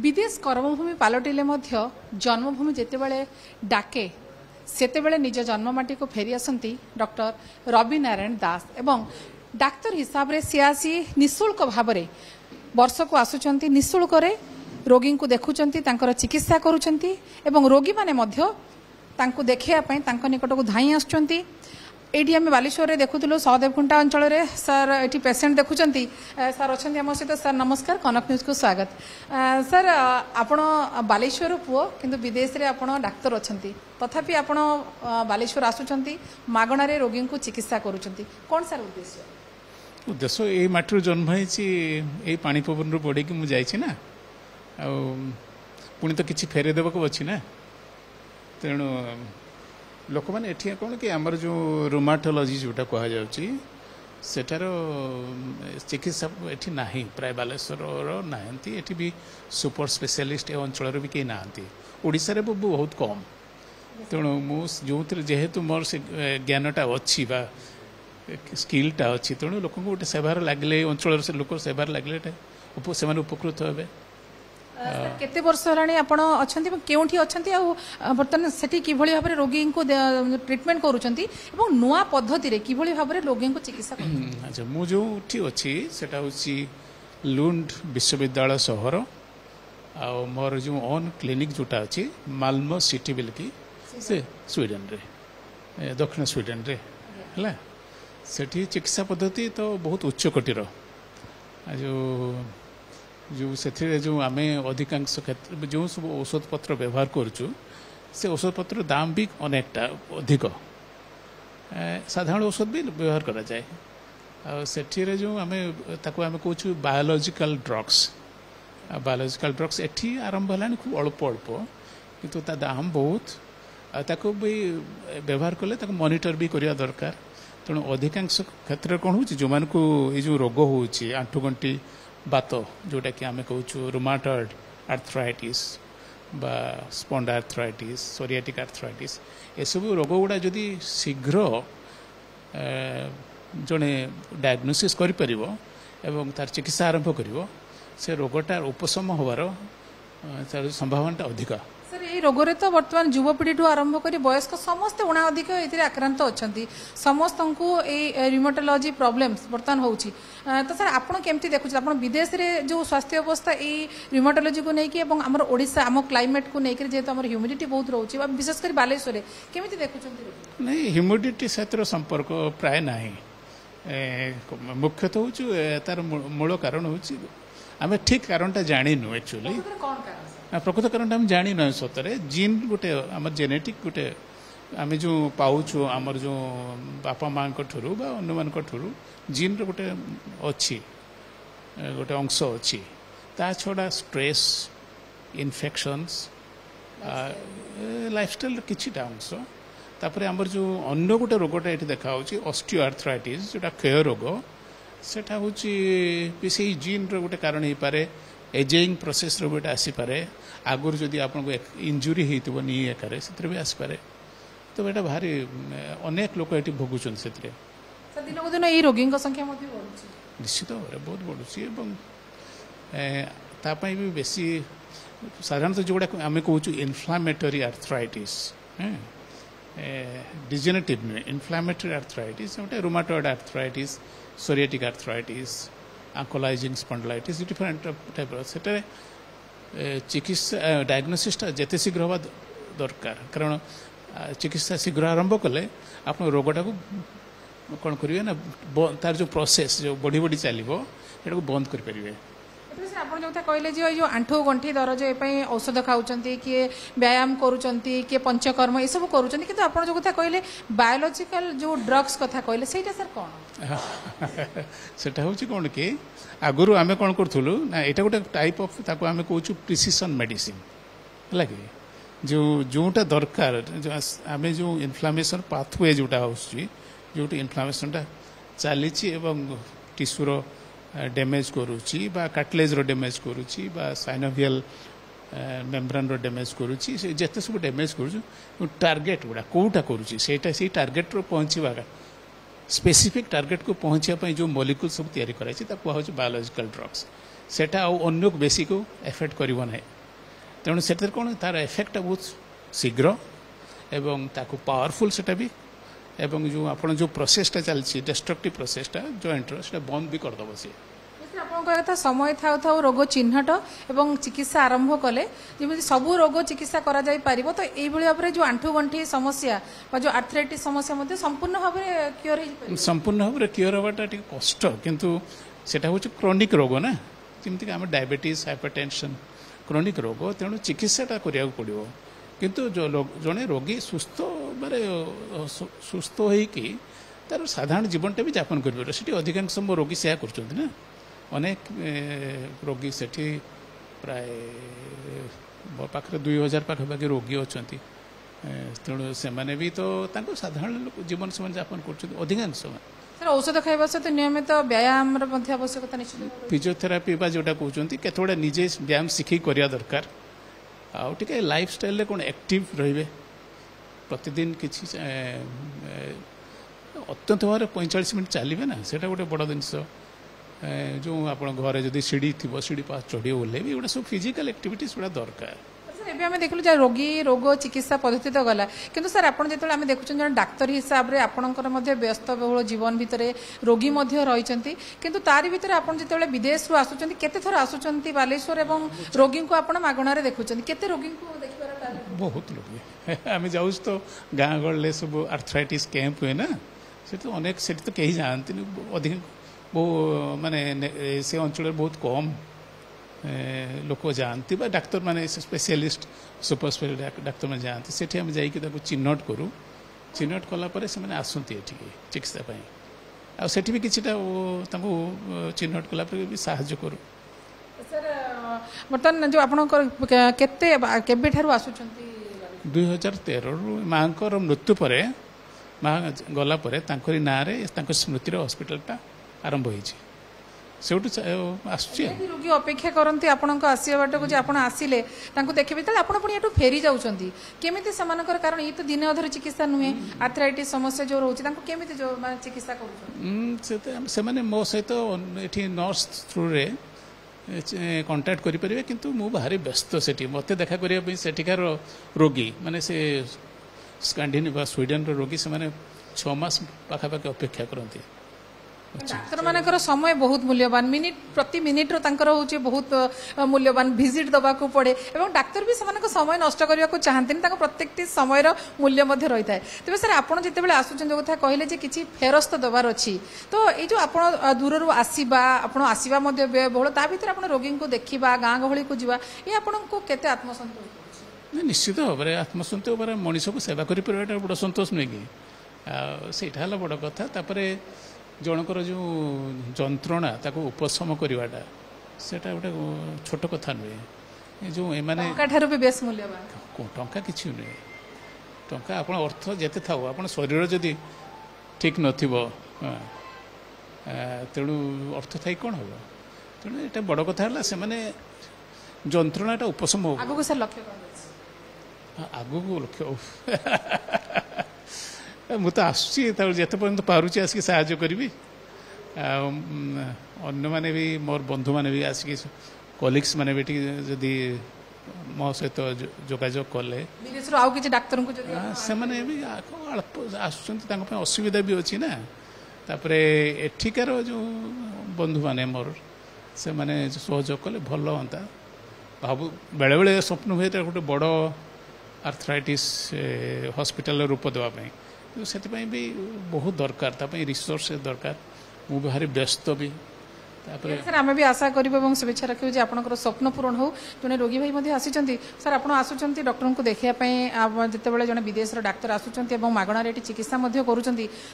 विदेश कर्मभूमि पलटिले जन्मभूमि जितेबाला डाके सेतेबेले निज जन्ममाटी को फेरी आसती डॉक्टर रवि नारायण दास एवं डाक्तर हिसाब से सी आसी निःशुल्क भाव वर्ष को आसुचंती निःशुल्क रोगी को देखुचंती तांकर चिकित्सा करुचंती एवं रोगी माने मध्य तांको देखिया पई तांको निकट को धाई आसुचंती। एटी आम बालेश्वर में देखुलु सहदेवखुंटा अंचल में सर ये पेसेंट देखुंट सर अच्छा आम सहित सर नमस्कार कनक न्यूज को स्वागत। सर आपण बालेश्वर पुओ किंतु विदेश में आपण डाक्तर अच्छा तथापि आपण बालेश्वर आसुंच मागणार रोगी को चिकित्सा करुँच कौन सर उद्देश्य उद्देश्य ये माटी जन्म होई पानी पवन रू बढ़े कि मुझे ना पुणी तो किसी फेरेदेवा को अच्छी ना तेणु लोक मैंने एठी कौन कि आमर जो रोमाटोलॉजी जोटा कह जाउची सेटार चिकित्सा एठी नाही प्राय बालेश्वर नाहंती एठी भी सुपर स्पेशलिस्ट ए अंचल भी कहीं नाहंती ओडिसा रे बहुत कम तेणु मु जो जेहेतु मोर से ज्ञानटा अच्छी बा स्किलटा अच्छी तेणु लोक गोटे सेवार लगे अंचल से लोक सेवार लगे से उपकृत हे। केते वर्ष हेलाणी आपण अछंती केउठी अछंती आ बर्तन सेठी किभଳି भाबरे रोगी को ट्रीटमेंट करूचंती एवं नुआ पद्धति रे किभଳି भाबरे रोगी को चिकित्सा करूचंती। अच्छा मु जो ठी अछि सेटा होछि लुंड विश्वविद्यालय शहर आ मोर जो ओन क्लिनिक जोटा अछि माल्मो सिटी बिलकी से स्वीडन रे दक्षिण स्वीडन रे हला सेठी चिकित्सा पद्धति तो बहुत उच्च कोटिर जो जो से जो आम अधिकांश क्षेत्र जो सब औषध पत्र व्यवहार करुचु से औषध पत्र दाम भी अनेकटा अधिक साधारण औषध भी व्यवहार करा जाए सेठी रे जो आम ताको आम कहूँ बायोलॉजिकल ड्रग्स एठी आरंभ है खूब अल्प अल्प किंतु ता दाम बहुत ताको भी व्यवहार कले ताको मॉनिटर भी करिया दरकार तेणु अधिकांश क्षेत्र कौन हो जो मान को ये जो रोग हो आंठुगंटी बात जोटा कि आम कहूँ रुमाटॉइड आर्थराइटिस बा स्पॉन्डाआर्थराइटिस सोरियाटिक आर्थराइटिस ये सब रोग गुड़ा जदि शीघ्र जड़े डायग्नोसिस एवं तार चिकित्सा आरंभ कर से रोगटार उपशम होवार तार संभावना अधिक। सर ये रोग रे तो वर्तमान युवपीढ़ी ठू आरंभ कर वयस्क समस्त उणा अधिक ये आक्रांत अच्छा समस्त को रिमोटोलॉजी प्रॉब्लम्स बर्तमान होची तो सर आपन केमती देखुछ आपन विदेश रे जो स्वास्थ्य अवस्था ये रिमोटोलॉजी को लेकिन एवं आमर ओडिशा आम क्लाइमेट को लेकिन जेहेतु आमर ह्यूमिडिटी बहुत रोची विशेषकर बालेश्वर केमती देखुछ नहीं ह्यूमिडिटी सहित संपर्क प्राय नाही मुख्यतः हूँ तार मूल कारण हूँ आम ठीक कारणटा जाणीनु एक्चुअली प्रकृत कारण आम जानी ना सतरे जीन गोटे आम जेनेटिक गोटे आम जो पाऊँ आमर जो बापा माँ ठूँ बा अन्य मान ठूँ जीन गोटे अच्छी गोटे अंश अच्छी ता छड़ा स्ट्रेस इन्फेक्शंस लाइफस्टाइल किछिटा अंश तापर आमर जो अन्य गोटे रोगटा ये देखा ऑस्टियोआर्थराइटिस जोटा क्षय रोग सेटा हूँ से जीन रोटे कारण हो पारे एजिंग प्रोसेस रो गोटे आसीपे आगुरी जदि आपको इंजुरी होती नी एकार से भी आसीपे तो ये भारी अनेक लोक ये भोगुन से दिन को दिन ये रोगी संख्या निश्चित भाव में बहुत बढ़ुची भी बेसी साधारणतः जोड़ा आम कहूँ इनफ्लामेटरी आर्थराइटिस डिजेनेटिव नुहे इनफ्लामेटरी आर्थराइटिस गोटे rheumatoid arthritis psoriatic arthritis ankylosing spondylitis different type से चिकित्सा डायग्नोसिसटा जिते शीघ्र हवा दरकार कारण चिकित्सा शीघ्र आरंभ कले आप रोगटा को कौन करेंगे ना तार जो प्रोसेस जो बढ़ी बढ़ी चलो ये बंद करें। आप जो कहले जो आंठु गंठी दरज औषध खाऊँ किए व्यायाम करुँच किए पंचकर्म ये सब करुँच कि आप जो कथा कहले बायोलॉजिकल जो ड्रग्स कथा कहले सर कौन सेटा हूँ कौन कि आगुरी आम कौन करूँ ना यहाँ गोटे टाइप ऑफ ताको आम कहूँ प्रिसिशन मेडिसिन है कि जो जोटा दरकार आम जो इनफ्लामेशन पाथवे जोटा जो इनफ्लामेशनटा चली टिश्यूर डैमेज करुच्ची बा कार्टिलेज रो डैमेज करुच्ची बा साइनोवियल मेम्ब्रेन रो डैमेज करुच्ची से जेते सब डैमेज करुच्ची टार्गेट गुड़ा कोटा करुच्ची सेटा से टार्गेट रो पहुंचवा स्पेसिफिक टार्गेट को पहुंचा जो मॉलिक्यूल सब तैयारी कराई ता कहूँ बायोलॉजिकल ड्रग्स सेटा अन्य बेसी को एफेक्ट करिवो नै तेणु से कौन तार एफेक्ट बहुत शीघ्र एवं ताको पावरफुल सेटा भी एवं जो आपण जो प्रोसेसटा चलछि डिस्ट्रक्टिव प्रोसेसटा जॉइंटर सेटा बंद भी कर दबो से कथा समय थाउ थाउ रोग चिन्हट एवं चिकित्सा आरंभ कले जमी सबू रोग चिकित्सा करा जाई पारिबो तो एई भली भाबरे जो आंठू गंठी समस्या बा जो आर्थराइटिस समस्या मध्ये संपूर्ण भाबरे क्योर हे पारिबो संपूर्ण भाबरे क्योर हबाटा ठीक कष्ट किंतु सेटा होछि क्रोनिक रोग ना जेमति हम डायबिटीज हाइपरटेंशन क्रोनिक रोग तेणु चिकित्साटा करिया पड़िबो किंतु जो जने रोगी सुस्थ माने सुस्थ होई कि तार साधारण जीवनटा भी यापन करबो सेठी अधिकांश रोगी सेया करछन्ति ना अनेक रोगी सेठी प्राय पाखरे 2000 पाखपाखि रोगी अच्छी तेणु से माने भी तो साधारण जीवन से यापन कर अधिकांश सर औषध खाइबा सहित नियमित व्यायाम आवश्यकता निश्चित फिजियोथेरापी बा जोटा कहते केतोड़ा निजे व्यायाम शिखी करिया दरकार आउ टिके लाइफस्टाइल कौन एक्टिव रहिबे प्रतिदिन किछि अत्यंत भाव 45 मिनट चलिए ना सेटा गोटे बड़ जिनस जो आप घरे जदि सीढ़ी थी सीढ़ी पास चढ़ी ओल्ले भी गोटे सब फिजिकल एक्टिविटीज गुड़ा दरकार सर एबे आमे देखलु जे रोगी रोग चिकित्सा पद्धति तो गला किंतु सर आपण जेतले आमे देखुछन जन डाक्टर हिसाब रे आपणकर मध्ये व्यस्त बहुल जीवन भितरे रोगी मध्ये रहिचंती किंतु तारि भितरे आपण जेतले विदेश रु आसुचंती केते थर आसुचंती बालेश्वर एवं रोगी को आपण मागणा रे देखुचंती केते रोगी को देखिबार बहुत लोग आमे जाउस तो गां गळले सब आर्थराइटिस कैंप हुए ना से तो अनेक से तो कहीं जानते अधिक वो माने से अंचल बहुत कम लोक जानती डाक्तर माने स्पेशलिस्ट सुपर स्पेशलिस्ट डाक्तर मैंने जानती से चिन्हट करूँ चिन्हट कलापर से आसती चिकित्सा आठ भी किसी चिन्हट कलापर भी साहाय्य करूँ सर बर्तमान जो आपनकर केते केबे ठारु आसुचंती 2013 माँ मृत्यु पर माँ गला ना स्मृति हॉस्पिटलटा आरंभ होइछि सेउटु आसुछि रोगी अपेक्षा करंती आपनको आसीबा बाटको जे आपण आसीले तांको देखिबे त आपण पुनी एटु फेरी जाउचंती केमिति समानकर कारण ई तो दिन अधर चिकित्सा नुहे आर्थराइटिस समस्या जो रहउछि तांको केमिति जो चिकित्सा करूछन से माने मो सहित एठी नर्स थ्रू रे कांटेक्ट करि परिबे किंतु मु भारी व्यस्त सेठी मते देखा करिया पे सेठिकार रोगी माने से स्कैंडिनेविया स्वीडन रो रोगी से माने 6 मास पाखापाखि अपेक्षा करंती डाक्तर मानकर समय बहुत मूल्यवान मिनिट प्रति मिनिट रो तांकर होची बहुत मूल्यवान विजिट दबा को पड़े एवं डाक्तर भी समानक समय नष्ट करिया को चाहंतिन तांको प्रत्येकटी समय रो मूल्य मध्ये रही थाए तबे सर आपण जेतेबेले आसुचन जो कथा कहले जे किछि फेरस्त दबार अछि तो ए जो आपण दूर रो आसीबा आपण आसीबा मध्ये बहुल ता भीतर आपण रोगी को देखिबा गां गहळी को जिबा ए आपण को केते आत्मसंतोष निश्चित भाव में आत्मसंतोष भाव मनीष को सेवा कर बड़ सतोष नुहे कि सेटा बड़ कथा तापरे जनकर जो जंत्रणा ताको उपशम करवाटा सेटा गोटे छोट कथा नुहे जो एमाने भी बेस मूल्यवान टंका किछि नुहे टंका आपण अर्थ जेते थाओ आपण शरीर जदि ठीक नथिबो तेणु अर्थ थाई कौन हम तेणु एटा बड़ कथा है से माने जंत्रणाटा उपशम हो आगु सर लक्ष्य आगु लक्ष्य मु तो आसुची जिते पर्यंत पारुची आसिक साहाय्य करी अन्य माने भी मोर बंधु माने भी आसिक कलिग्स माने भी जदि मो सहित जोगाजोग कले डाक्तर से माने भी आसुचंती असुविधा भी अच्छी ना तापरे एठिकार जो बंधु माने मोर से माने सहयोग कले भल होता भावु बेले बेले स्वप्न हुए गोटे बड़ आर्थराइटिस हॉस्पिटल रूप देवाई से भी बहुत दरकार रिसोर्स दरकार मु भारी व्यस्त भी सर आम भी आशा करूँ शुभेच्छा रखिए जे आपंकर स्वप्न पूरण हो जड़े रोगी भाई आसी सर आप आसुच्च डॉक्टर को देखापी जितेबाला जड़े विदेश डाक्तर आसुच्च मागणार ये चिकित्सा करुँच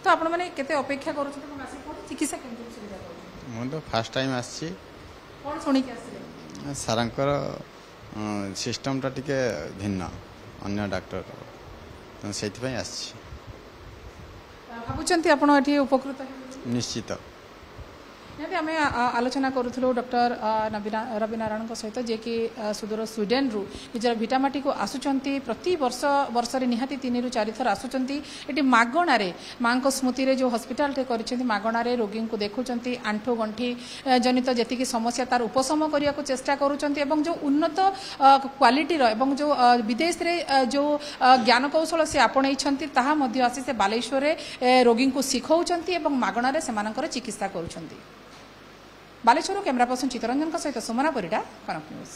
तो आपण मैंने केते अपेक्षा कर चिकित्सा मुझे फास्ट टाइम आसी कौन शुणी सारांकर सिस्टमटा टिके भिन्न अन्य डाक्टर तो से भावुं आपड़ उपकृत निश्चित निहाती आम आलोचना करूँ डॉक्टर रवि नारायण सहित जे कि सुदूर स्वीडेन रु निजर भिटामाटी को आसुंच प्रति वर्ष निहाती 3 ରୁ 4 थर आसुंच ये मागणारे माँ स्मृति रे जो हॉस्पिटल टे कर मागणारे रोगी को देखुंट आंठू गंठी जनित जी समस्या तार उपशम करने को चेष्टा करुँच जो उन्नत क्वालिटीर एवं जो विदेश रे जो ज्ञान कौशल से आपणई आसी से बालेश्वर रोगी को शिखौंट मागणारे से चिकित्सा करुँच बालेश्वर कैमरा पर्सन चित्तरंजन सहित सुमना परिडा कनक न्यूज।